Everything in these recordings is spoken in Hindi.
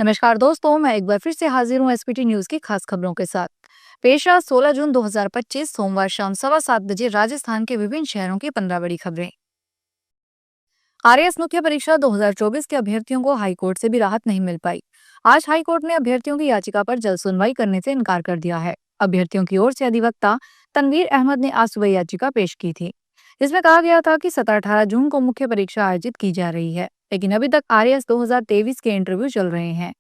नमस्कार दोस्तों, मैं एक बार फिर से हाजिर हूँ एसपीटी न्यूज की खास खबरों के साथ। पेश है 16 जून 2025 सोमवार शाम 7:15 बजे राजस्थान के विभिन्न शहरों की 15 बड़ी खबरें। आरएएस मुख्य परीक्षा 2024 के अभ्यर्थियों को हाईकोर्ट से भी राहत नहीं मिल पाई। आज हाईकोर्ट ने अभ्यर्थियों की याचिका पर जल्द सुनवाई करने से इनकार कर दिया है। अभ्यर्थियों की ओर से अधिवक्ता तनवीर अहमद ने आज सुबह याचिका पेश की थी, जिसमें कहा गया था कि 17-18 जून को मुख्य परीक्षा आयोजित की जा रही है, लेकिन अभी तक आरएएस 2023 के इंटरव्यू चल रहे हैं।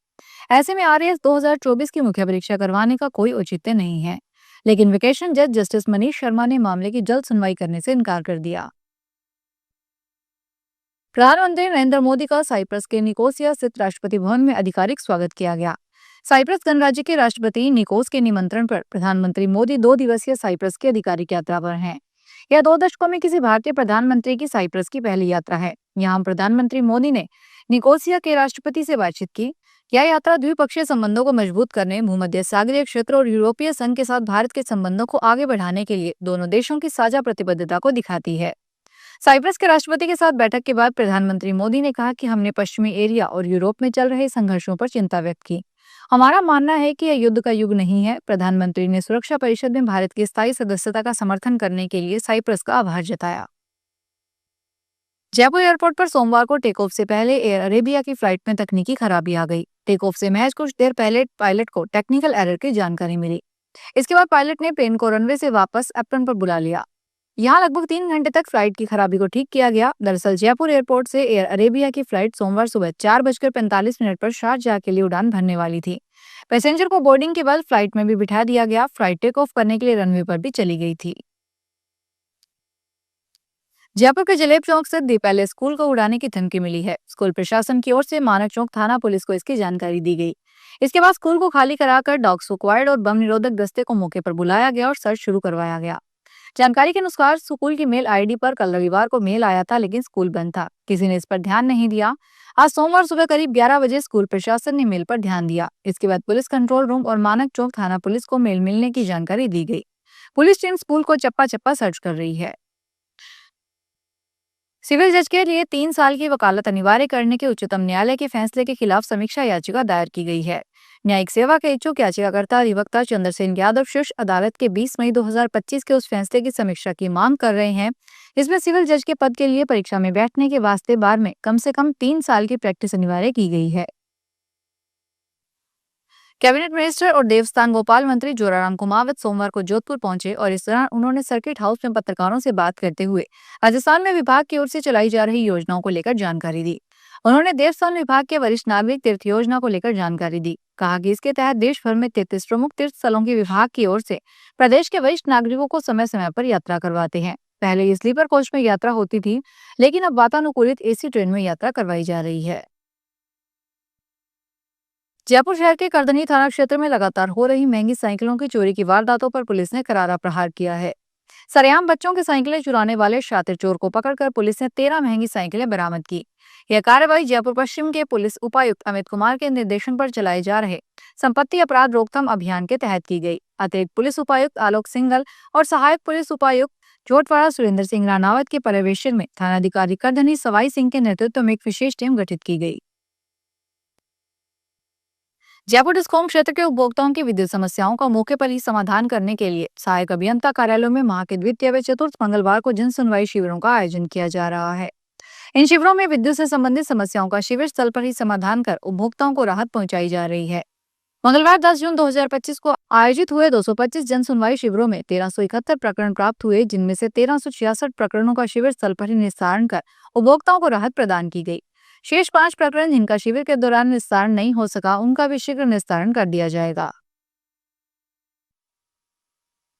ऐसे में आरएएस 2024 की मुख्य परीक्षा करवाने का कोई औचित्य नहीं है। लेकिन वेकेशन जज जस्टिस मनीष शर्मा ने मामले की जल्द सुनवाई करने से इनकार कर दिया। प्रधानमंत्री नरेंद्र मोदी का साइप्रस के निकोसिया स्थित राष्ट्रपति भवन में आधिकारिक स्वागत किया गया। साइप्रस गणराज्य के राष्ट्रपति निकोस के निमंत्रण पर प्रधानमंत्री मोदी 2 दिवसीय साइप्रस की आधिकारिक यात्रा पर हैं। यह 2 दशकों में किसी भारतीय प्रधानमंत्री की साइप्रस की पहली यात्रा है। यहाँ प्रधानमंत्री मोदी ने निकोसिया के राष्ट्रपति से बातचीत की। यह यात्रा द्विपक्षीय संबंधों को मजबूत करने, भूमध्य सागरीय क्षेत्र और यूरोपीय संघ के साथ भारत के संबंधों को आगे बढ़ाने के लिए दोनों देशों की साझा प्रतिबद्धता को दिखाती है। साइप्रस के राष्ट्रपति के साथ बैठक के बाद प्रधानमंत्री मोदी ने कहा कि हमने पश्चिमी एरिया और यूरोप में चल रहे संघर्षों पर चिंता व्यक्त की। हमारा मानना है कि यह युद्ध का युग नहीं है। प्रधानमंत्री ने सुरक्षा परिषद में भारत की स्थायी सदस्यता का समर्थन करने के लिए साइप्रस का आभार जताया। जयपुर एयरपोर्ट पर सोमवार को टेक ऑफ से पहले एयर अरेबिया की फ्लाइट में तकनीकी खराबी आ गई। टेक ऑफ से महज कुछ देर पहले पायलट को टेक्निकल एरर की जानकारी मिली। इसके बाद पायलट ने प्लेन को रनवे से वापस एप्रन पर बुला लिया। यहाँ लगभग 3 घंटे तक फ्लाइट की खराबी को ठीक किया गया। दरअसल जयपुर एयरपोर्ट से एयर अरेबिया की फ्लाइट सोमवार सुबह 4:45 पर शारजाह के लिए उड़ान भरने वाली थी। पैसेंजर को बोर्डिंग के बाद फ्लाइट में भी बिठा दिया गया। फ्लाइट टेक ऑफ करने के लिए रनवे पर भी चली गई थी। जयपुर के जलेब चौक स्थित दी पैलेस स्कूल को उड़ाने की धमकी मिली है। स्कूल प्रशासन की ओर से मानक चौक थाना पुलिस को इसकी जानकारी दी गई। इसके बाद स्कूल को खाली कराकर डॉग स्क्वाड और बम निरोधक दस्ते को मौके पर बुलाया गया और सर्च शुरू करवाया गया। जानकारी के अनुसार स्कूल की मेल आईडी पर कल रविवार को मेल आया था, लेकिन स्कूल बंद था। किसी ने इस पर ध्यान नहीं दिया। आज सोमवार सुबह करीब 11 बजे स्कूल प्रशासन ने मेल पर ध्यान दिया। इसके बाद पुलिस कंट्रोल रूम और मानक चौक थाना पुलिस को मेल मिलने की जानकारी दी गई। पुलिस टीम स्कूल को चप्पा चप्पा सर्च कर रही है। सिविल जज के लिए 3 साल की वकालत अनिवार्य करने के उच्चतम न्यायालय के फैसले के खिलाफ समीक्षा याचिका दायर की गई है। न्यायिक सेवा के इच्छुक याचिकाकर्ता अधिवक्ता चंद्रसेन यादव शीर्ष अदालत के 20 मई 2025 के उस फैसले की समीक्षा की मांग कर रहे हैं, जिसमें सिविल जज के पद के लिए परीक्षा में बैठने के वास्ते बार में कम से कम 3 साल की प्रैक्टिस अनिवार्य की गई है। कैबिनेट मिनिस्टर और देवस्थान गोपाल मंत्री जोराराम कुमावत सोमवार को जोधपुर पहुंचे और इस दौरान उन्होंने सर्किट हाउस में पत्रकारों से बात करते हुए राजस्थान में विभाग की ओर से चलाई जा रही योजनाओं को लेकर जानकारी दी। उन्होंने देवस्थान विभाग के वरिष्ठ नागरिक तीर्थ योजना को लेकर जानकारी दी। कहा कि इसके तहत देश भर में 33 प्रमुख तीर्थ स्थलों के विभाग की ओर से प्रदेश के वरिष्ठ नागरिकों को समय समय पर यात्रा करवाते हैं। पहले ये स्लीपर कोच में यात्रा होती थी, लेकिन अब वातानुकूलित एसी ट्रेन में यात्रा करवाई जा रही है। जयपुर शहर के करधनी थाना क्षेत्र में लगातार हो रही महंगी साइकिलों की चोरी की वारदातों पर पुलिस ने करारा प्रहार किया है। सरेआम बच्चों की साइकिलें चुराने वाले शातिर चोर को पकड़कर पुलिस ने 13 महंगी साइकिलें बरामद की। यह कार्रवाई जयपुर पश्चिम के पुलिस उपायुक्त अमित कुमार के निर्देशन पर चलाए जा रहे संपत्ति अपराध रोकथाम अभियान के तहत की गई। अतिरिक्त पुलिस उपायुक्त आलोक सिंघल और सहायक पुलिस उपायुक्त जोटवाड़ा सुरेंद्र सिंह रानावत के पर्यवेक्षण में थानाधिकारी करधनी सवाई सिंह के नेतृत्व में एक विशेष टीम गठित की गई। जयपुर डिस्कॉम क्षेत्र के उपभोक्ताओं की विद्युत समस्याओं का मौके पर ही समाधान करने के लिए सहायक अभियंता कार्यालयों में माह के द्वितीय व चतुर्थ मंगलवार को जन सुनवाई शिविरों का आयोजन किया जा रहा है। इन शिविरों में विद्युत से संबंधित समस्याओं का शिविर स्थल पर ही समाधान कर उपभोक्ताओं को राहत पहुंचाई जा रही है। मंगलवार 10 जून 2025 को आयोजित हुए 225 जन सुनवाई शिविरों में 1371 प्रकरण प्राप्त हुए, जिनमें से 1366 प्रकरणों का शिविर स्थल पर ही निस्तारण कर उपभोक्ताओं को राहत प्रदान की गई। शेष 5 प्रकरण जिनका शिविर के दौरान निस्तारण नहीं हो सका, उनका भी शीघ्र निस्तारण कर दिया जाएगा।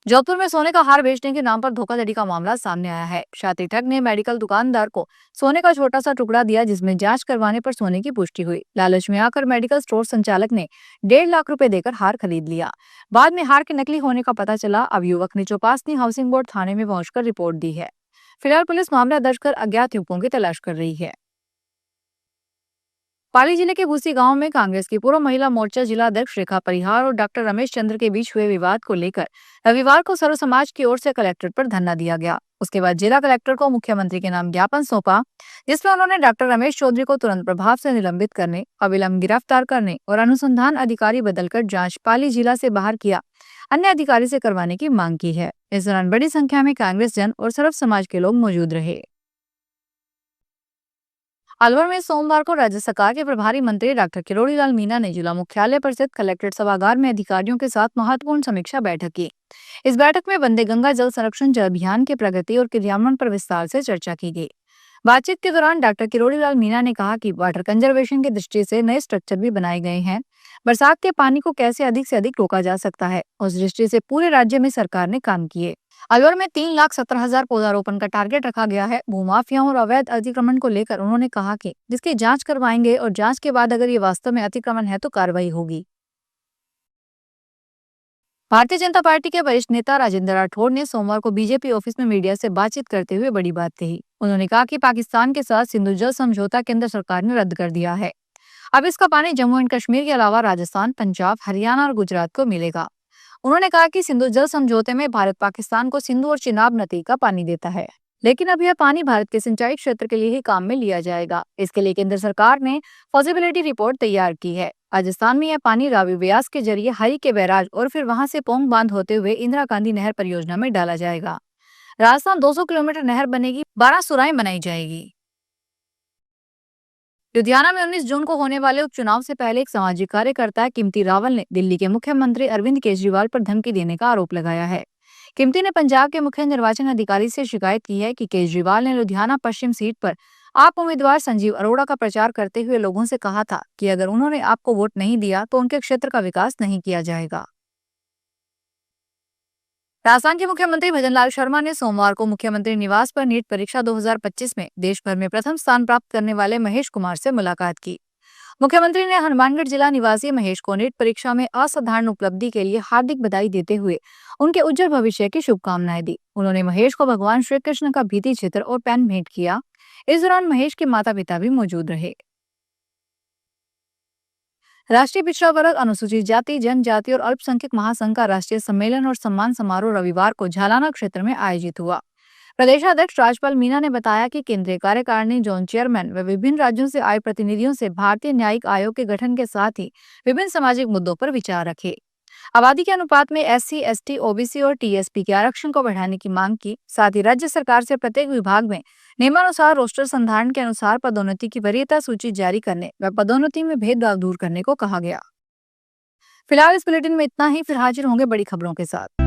जोधपुर में सोने का हार बेचने के नाम पर धोखाधड़ी का मामला सामने आया है। शातिर ठग ने मेडिकल दुकानदार को सोने का छोटा सा टुकड़ा दिया, जिसमें जांच करवाने पर सोने की पुष्टि हुई। लालच में आकर मेडिकल स्टोर संचालक ने 1.5 लाख रुपए देकर हार खरीद लिया। बाद में हार के नकली होने का पता चला। अब युवक ने चौपासनी हाउसिंग बोर्ड थाने में पहुंचकर रिपोर्ट दी है। फिलहाल पुलिस मामला दर्ज कर अज्ञात युवकों की तलाश कर रही है। पाली जिले के भूसी गांव में कांग्रेस की पूर्व महिला मोर्चा जिला अध्यक्ष रेखा परिहार और डॉक्टर रमेश चंद्र के बीच हुए विवाद को लेकर रविवार को सर्व समाज की ओर से कलेक्ट्रेट पर धरना दिया गया। उसके बाद जिला कलेक्टर को मुख्यमंत्री के नाम ज्ञापन सौंपा, जिसमें उन्होंने डॉक्टर रमेश चौधरी को तुरंत प्रभाव से निलंबित करने, अविलंब गिरफ्तार करने और अनुसंधान अधिकारी बदलकर जांच पाली जिला से बाहर किया अन्य अधिकारी से करवाने की मांग की है। इस दौरान बड़ी संख्या में कांग्रेस जन और सर्व समाज के लोग मौजूद रहे। अलवर में सोमवार को राज्य सरकार के प्रभारी मंत्री डॉक्टर किरोड़ी लाल मीणा ने जिला मुख्यालय पर स्थित कलेक्ट्रेट सभागार में अधिकारियों के साथ महत्वपूर्ण समीक्षा बैठक की। इस बैठक में वंदे गंगा जल संरक्षण जल अभियान की प्रगति और क्रियान्वयन पर विस्तार से चर्चा की गई। बातचीत के दौरान डॉक्टर किरोड़ी लाल मीणा ने कहा कि वाटर कंजर्वेशन की दृष्टि से नए स्ट्रक्चर भी बनाए गए हैं। बरसात के पानी को कैसे अधिक से अधिक रोका जा सकता है, उस दृष्टि से पूरे राज्य में सरकार ने काम किए। अलवर में 3,70,000 पौधारोपण का टारगेट रखा गया है। भूमाफियाओं और अवैध अतिक्रमण को लेकर उन्होंने कहा कि जिसकी जांच करवाएंगे और जांच के बाद अगर ये वास्तव में अतिक्रमण है तो कार्रवाई होगी। भारतीय जनता पार्टी के वरिष्ठ नेता राजेंद्र राठौड़ ने सोमवार को बीजेपी ऑफिस में मीडिया से बातचीत करते हुए बड़ी बात कही। उन्होंने कहा कि पाकिस्तान के साथ सिंधु जल समझौता केंद्र सरकार ने रद्द कर दिया है। अब इसका पानी जम्मू एंड कश्मीर के अलावा राजस्थान, पंजाब, हरियाणा और गुजरात को मिलेगा। उन्होंने कहा कि सिंधु जल समझौते में भारत पाकिस्तान को सिंधु और चिनाब नदी का पानी देता है, लेकिन अब यह पानी भारत के सिंचाई क्षेत्र के लिए ही काम में लिया जाएगा। इसके लिए केंद्र सरकार ने फॉजिबिलिटी रिपोर्ट तैयार की है। राजस्थान में यह पानी रावी व्यास के जरिए हरी के बैराज और फिर वहां से पोंग बांध होते हुए इंदिरा गांधी नहर परियोजना में डाला जाएगा। राजस्थान 200 किलोमीटर नहर बनेगी, 12 सुराएं बनाई जाएगी। लुधियाना में 19 जून को होने वाले उपचुनाव से पहले एक सामाजिक कार्यकर्ता कीमती रावल ने दिल्ली के मुख्यमंत्री अरविंद केजरीवाल पर धमकी देने का आरोप लगाया है। कीमती ने पंजाब के मुख्य निर्वाचन अधिकारी से शिकायत की है कि केजरीवाल ने लुधियाना पश्चिम सीट पर आप उम्मीदवार संजीव अरोड़ा का प्रचार करते हुए लोगों से कहा था कि अगर उन्होंने आपको वोट नहीं दिया तो उनके क्षेत्र का विकास नहीं किया जाएगा। राजस्थान के मुख्यमंत्री भजनलाल शर्मा ने सोमवार को मुख्यमंत्री निवास पर नीट परीक्षा 2025 में देश भर में प्रथम स्थान प्राप्त करने वाले महेश कुमार से मुलाकात की। मुख्यमंत्री ने हनुमानगढ़ जिला निवासी महेश को नीट परीक्षा में असाधारण उपलब्धि के लिए हार्दिक बधाई देते हुए उनके उज्जवल भविष्य की शुभकामनाएं दी। उन्होंने महेश को भगवान श्री कृष्ण का भीति चित्र और पेन भेंट किया। इस दौरान महेश के माता पिता भी मौजूद रहे। राष्ट्रीय पिछड़ा वर्ग, अनुसूचित जाति, जनजाति और अल्पसंख्यक महासंघ का राष्ट्रीय सम्मेलन और सम्मान समारोह रविवार को झालाना क्षेत्र में आयोजित हुआ। प्रदेशाध्यक्ष राजपाल मीणा ने बताया कि केंद्रीय कार्यकारिणी जोन चेयरमैन व विभिन्न राज्यों से आए प्रतिनिधियों से भारतीय न्यायिक आयोग के गठन के साथ ही विभिन्न सामाजिक मुद्दों पर विचार रखे। आबादी के अनुपात में SC, ST, OBC और TSP के आरक्षण को बढ़ाने की मांग की। साथ ही राज्य सरकार से प्रत्येक विभाग में नियमानुसार रोस्टर संधारण के अनुसार पदोन्नति की वरीयता सूची जारी करने व पदोन्नति में भेदभाव दूर करने को कहा गया। फिलहाल इस बुलेटिन में इतना ही, फिर हाजिर होंगे बड़ी खबरों के साथ।